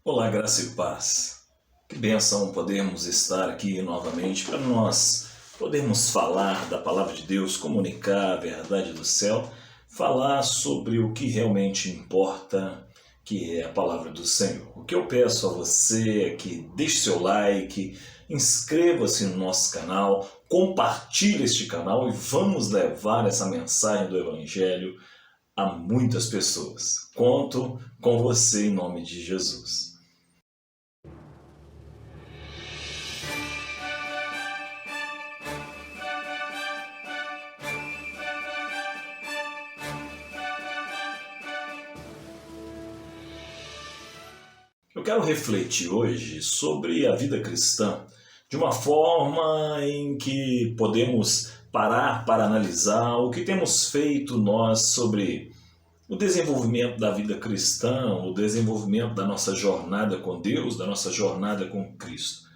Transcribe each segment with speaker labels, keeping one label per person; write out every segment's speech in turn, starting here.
Speaker 1: Olá, graça e paz. Que bênção podermos estar aqui novamente para nós podermos falar da palavra de Deus, comunicar a verdade do céu, falar sobre o que realmente importa, que é a palavra do Senhor. O que eu peço a você é que deixe seu like, inscreva-se no nosso canal, compartilhe este canal e vamos levar essa mensagem do Evangelho a muitas pessoas. Conto com você em nome de Jesus. Eu quero refletir hoje sobre a vida cristã de uma forma em que podemos parar para analisar o que temos feito nós sobre o desenvolvimento da vida cristã, o desenvolvimento da nossa jornada com Deus, da nossa jornada com Cristo.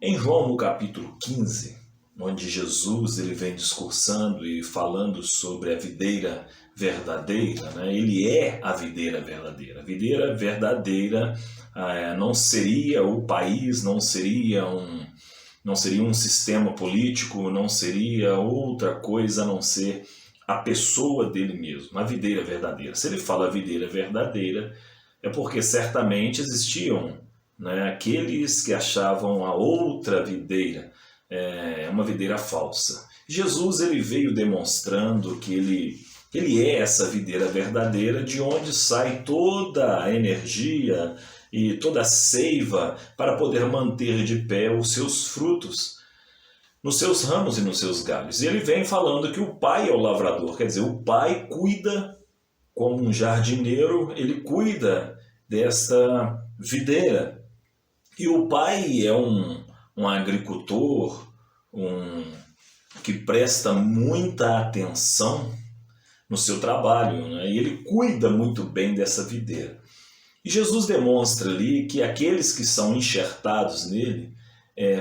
Speaker 1: Em João, no capítulo 15, onde Jesus ele vem discursando e falando sobre a videira verdadeira, né? Ele é a videira verdadeira. A videira verdadeira não seria o país, não seria um sistema político, não seria outra coisa a não ser a pessoa dele mesmo, a videira verdadeira. Se ele fala videira verdadeira, é porque certamente existiam, né, aqueles que achavam a outra videira uma videira falsa. Jesus ele veio demonstrando que ele é essa videira verdadeira, de onde sai toda a energia e toda a seiva para poder manter de pé os seus frutos nos seus ramos e nos seus galhos. E ele vem falando que o Pai é o lavrador, quer dizer, o Pai cuida, como um jardineiro, ele cuida desta videira. E o Pai é um agricultor, que presta muita atenção no seu trabalho, né? E ele cuida muito bem dessa videira. E Jesus demonstra ali que aqueles que são enxertados nele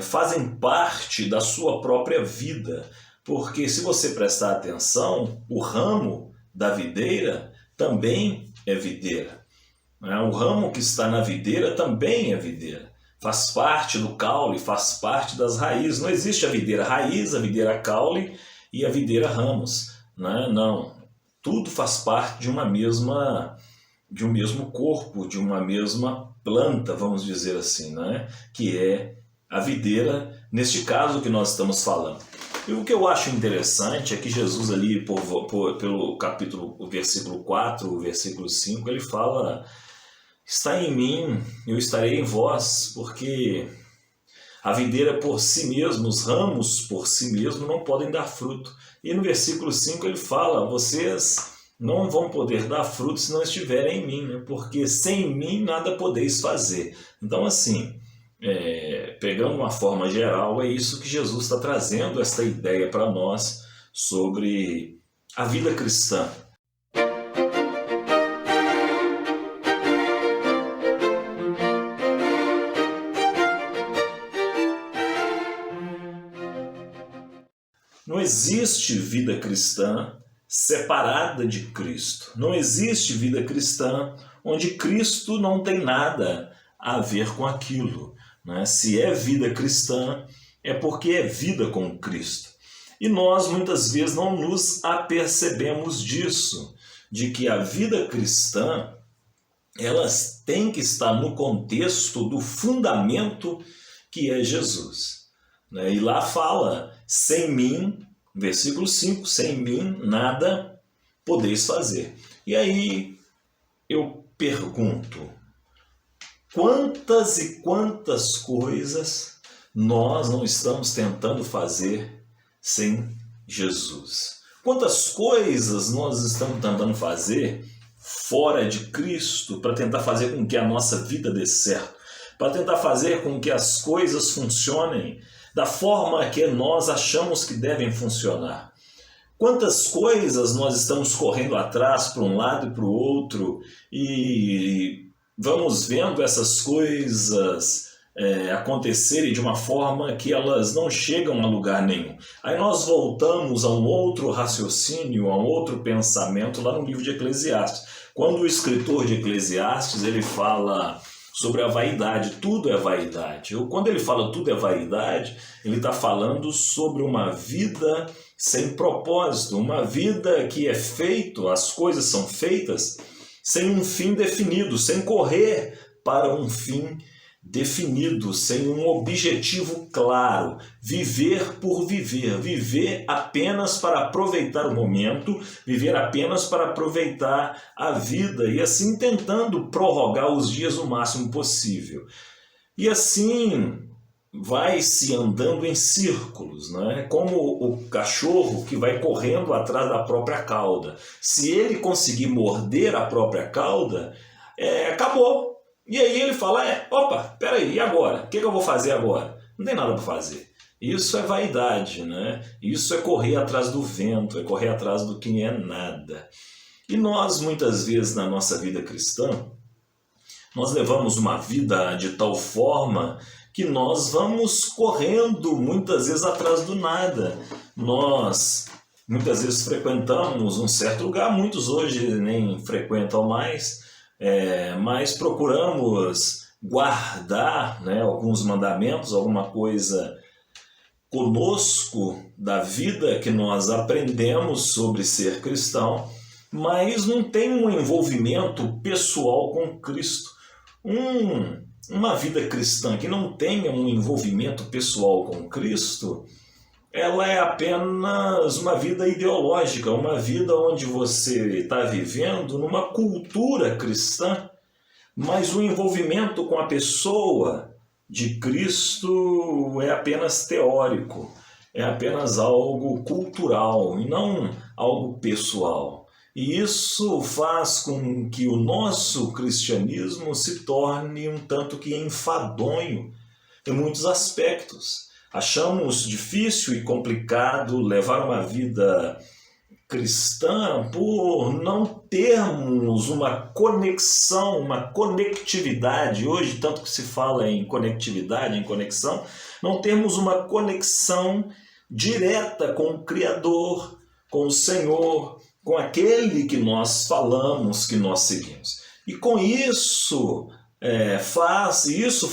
Speaker 1: fazem parte da sua própria vida, porque se você prestar atenção, o ramo da videira também é videira. O ramo que está na videira também é videira. Faz parte do caule, faz parte das raízes. Não existe a videira raiz, a videira caule e a videira ramos. Não. Tudo faz parte de um mesmo corpo, de uma mesma planta, vamos dizer assim, que é a videira, neste caso que nós estamos falando. E o que eu acho interessante é que Jesus ali, pelo capítulo, o versículo 4, o versículo 5, ele fala: está em mim, eu estarei em vós, porque a videira por si mesma, os ramos por si mesmo não podem dar fruto. E no versículo 5 ele fala: vocês não vão poder dar fruto se não estiverem em mim, porque sem mim nada podeis fazer. Então assim, pegando uma forma geral, é isso que Jesus está trazendo, esta ideia para nós sobre a vida cristã. Não existe vida cristã separada de Cristo. Não existe vida cristã onde Cristo não tem nada a ver com aquilo. Se é vida cristã, é porque é vida com Cristo. E nós muitas vezes não nos apercebemos disso, de que a vida cristã elas têm que estar no contexto do fundamento que é Jesus. E lá fala: sem mim, versículo 5, sem mim nada podeis fazer. E aí eu pergunto, quantas e quantas coisas nós não estamos tentando fazer sem Jesus? Quantas coisas nós estamos tentando fazer fora de Cristo para tentar fazer com que a nossa vida dê certo, para tentar fazer com que as coisas funcionem da forma que nós achamos que devem funcionar? Quantas coisas nós estamos correndo atrás para um lado e para o outro e vamos vendo essas coisas acontecerem de uma forma que elas não chegam a lugar nenhum. Aí nós voltamos a um outro raciocínio, a um outro pensamento lá no livro de Eclesiastes. Quando o escritor de Eclesiastes ele fala sobre a vaidade. Tudo é vaidade. Quando ele fala tudo é vaidade, ele está falando sobre uma vida sem propósito, uma vida que é feito, as coisas são feitas sem um fim definido, sem correr para um fim definido, sem um objetivo claro, viver por viver, viver apenas para aproveitar o momento, viver apenas para aproveitar a vida e assim tentando prorrogar os dias o máximo possível. E assim vai se andando em círculos, né? Como o cachorro que vai correndo atrás da própria cauda. Se ele conseguir morder a própria cauda, acabou. E aí ele fala, opa, peraí, e agora? O que eu vou fazer agora? Não tem nada para fazer. Isso é vaidade, né? Isso é correr atrás do vento, é correr atrás do que é nada. E nós, muitas vezes, na nossa vida cristã, nós levamos uma vida de tal forma que nós vamos correndo, muitas vezes, atrás do nada. Nós, muitas vezes, frequentamos um certo lugar, muitos hoje nem frequentam mais, mas procuramos guardar, né, alguns mandamentos, alguma coisa conosco da vida que nós aprendemos sobre ser cristão, mas não tem um envolvimento pessoal com Cristo. Uma vida cristã que não tenha um envolvimento pessoal com Cristo, ela é apenas uma vida ideológica, uma vida onde você está vivendo numa cultura cristã, mas o envolvimento com a pessoa de Cristo é apenas teórico, é apenas algo cultural e não algo pessoal. E isso faz com que o nosso cristianismo se torne um tanto que enfadonho em muitos aspectos. Achamos difícil e complicado levar uma vida cristã por não termos uma conexão, uma conectividade. Hoje, tanto que se fala em conectividade, em conexão, não temos uma conexão direta com o Criador, com o Senhor, com aquele que nós falamos, que nós seguimos. E com isso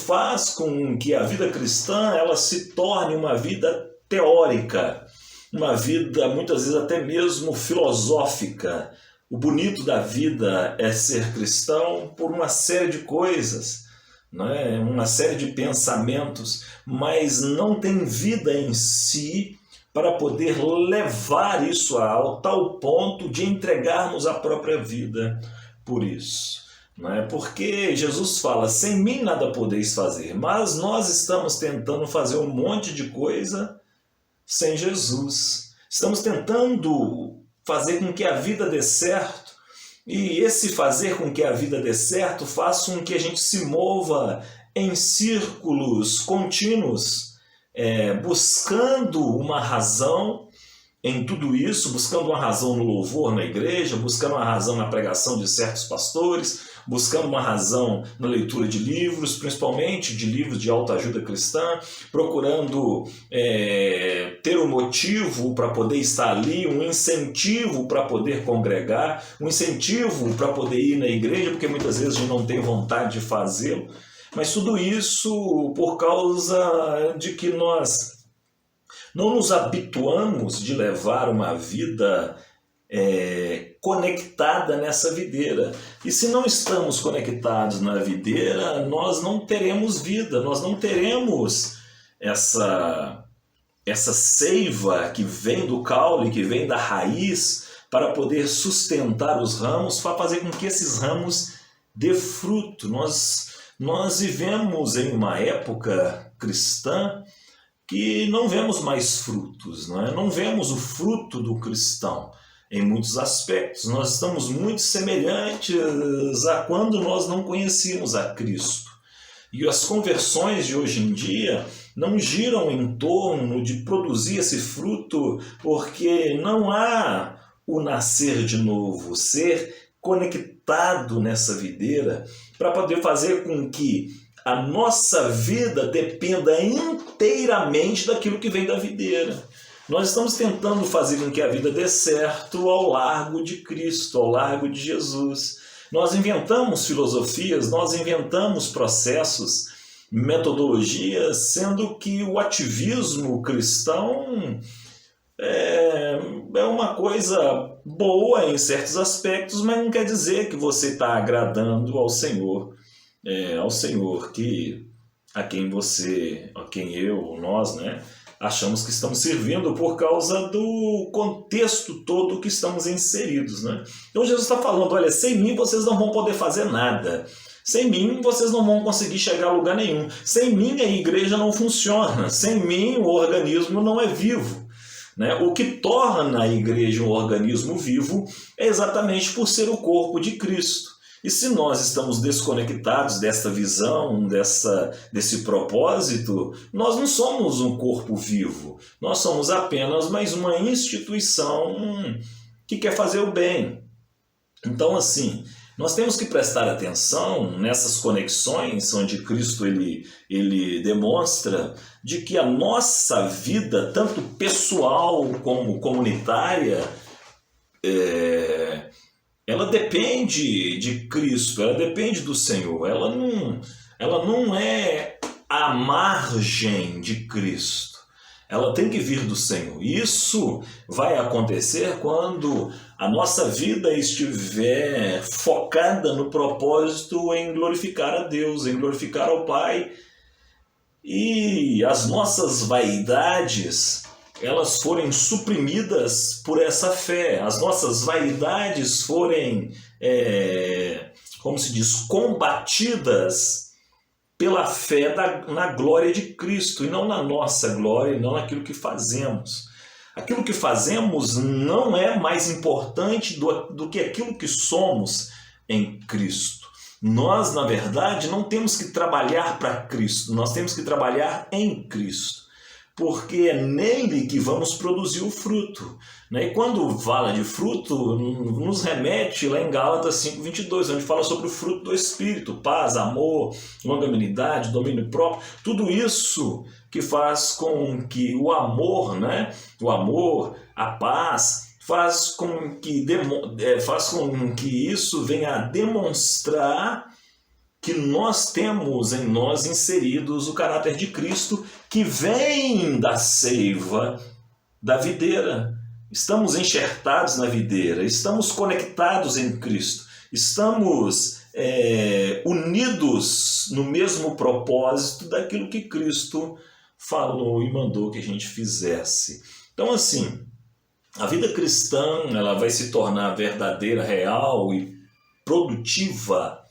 Speaker 1: faz com que a vida cristã ela se torne uma vida teórica, uma vida muitas vezes até mesmo filosófica. O bonito da vida é ser cristão por uma série de coisas, né? Uma série de pensamentos, mas não tem vida em si para poder levar isso ao tal ponto de entregarmos a própria vida por isso. Não é? Porque Jesus fala, sem mim nada podeis fazer, mas nós estamos tentando fazer um monte de coisa sem Jesus. Estamos tentando fazer com que a vida dê certo, e esse fazer com que a vida dê certo faz com que a gente se mova em círculos contínuos, buscando uma razão em tudo isso, buscando uma razão no louvor na igreja, buscando uma razão na pregação de certos pastores, buscando uma razão na leitura de livros, principalmente de livros de autoajuda cristã, procurando ter um motivo para poder estar ali, um incentivo para poder congregar, um incentivo para poder ir na igreja, porque muitas vezes a gente não tem vontade de fazê-lo, mas tudo isso por causa de que nós não nos habituamos de levar uma vida conectada nessa videira. E se não estamos conectados na videira, nós não teremos vida, nós não teremos essa seiva que vem do caule, que vem da raiz, para poder sustentar os ramos, para fazer com que esses ramos dê fruto. Nós vivemos em uma época cristã que não vemos mais frutos, não é? Não vemos o fruto do cristão em muitos aspectos. Nós estamos muito semelhantes a quando nós não conhecíamos a Cristo. E as conversões de hoje em dia não giram em torno de produzir esse fruto, porque não há o nascer de novo, ser conectado nessa videira para poder fazer com que a nossa vida dependa inteiramente daquilo que vem da videira. Nós estamos tentando fazer com que a vida dê certo ao largo de Cristo, ao largo de Jesus. Nós inventamos filosofias, nós inventamos processos, metodologias, sendo que o ativismo cristão é uma coisa boa em certos aspectos, mas não quer dizer que você está agradando ao Senhor, a quem eu, nós, né, achamos que estamos servindo por causa do contexto todo que estamos inseridos, né? Então Jesus está falando, olha, sem mim vocês não vão poder fazer nada. Sem mim vocês não vão conseguir chegar a lugar nenhum. Sem mim a igreja não funciona. Sem mim o organismo não é vivo. Né? O que torna a igreja um organismo vivo é exatamente por ser o corpo de Cristo. E se nós estamos desconectados dessa visão, desse propósito, nós não somos um corpo vivo. Nós somos apenas mais uma instituição que quer fazer o bem. Então, assim, nós temos que prestar atenção nessas conexões onde Cristo ele demonstra de que a nossa vida, tanto pessoal como comunitária, ela depende de Cristo, ela depende do Senhor, ela não é à margem de Cristo, ela tem que vir do Senhor. Isso vai acontecer quando a nossa vida estiver focada no propósito em glorificar a Deus, em glorificar ao Pai, e as nossas vaidades elas forem suprimidas por essa fé, as nossas vaidades forem, como se diz, combatidas pela fé na glória de Cristo, e não na nossa glória, e não naquilo que fazemos. Aquilo que fazemos não é mais importante do que aquilo que somos em Cristo. Nós, na verdade, não temos que trabalhar para Cristo, nós temos que trabalhar em Cristo, porque é nele que vamos produzir o fruto. E quando fala de fruto, nos remete lá em Gálatas 5:22, onde fala sobre o fruto do Espírito, paz, amor, longanimidade, domínio próprio, tudo isso que faz com que o amor, a paz, faz com que isso venha a demonstrar que nós temos em nós inseridos o caráter de Cristo, que vem da seiva da videira. Estamos enxertados na videira, estamos conectados em Cristo, estamos unidos no mesmo propósito daquilo que Cristo falou e mandou que a gente fizesse. Então, assim, a vida cristã ela vai se tornar verdadeira, real e produtiva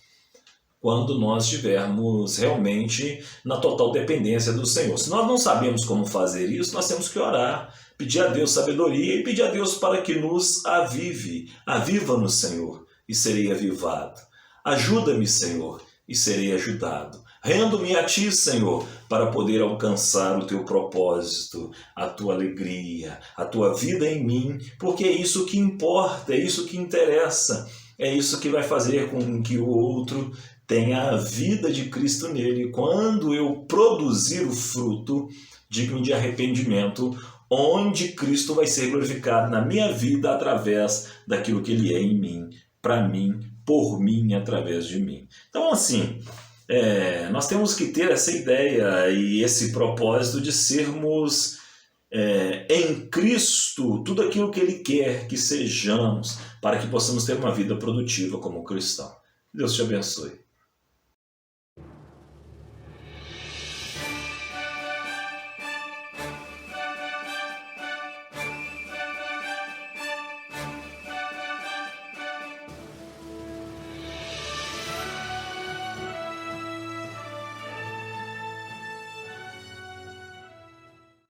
Speaker 1: quando nós estivermos realmente na total dependência do Senhor. Se nós não sabemos como fazer isso, nós temos que orar, pedir a Deus sabedoria e pedir a Deus para que nos avive. Aviva-nos, Senhor, e serei avivado. Ajuda-me, Senhor, e serei ajudado. Rendo-me a Ti, Senhor, para poder alcançar o Teu propósito, a Tua alegria, a Tua vida em mim, porque é isso que importa, é isso que interessa, é isso que vai fazer com que o outro tenha a vida de Cristo nele, quando eu produzir o fruto digno de arrependimento, onde Cristo vai ser glorificado na minha vida através daquilo que Ele é em mim, para mim, por mim, através de mim. Então, assim, nós temos que ter essa ideia e esse propósito de sermos em Cristo tudo aquilo que Ele quer que sejamos, para que possamos ter uma vida produtiva como cristão. Deus te abençoe.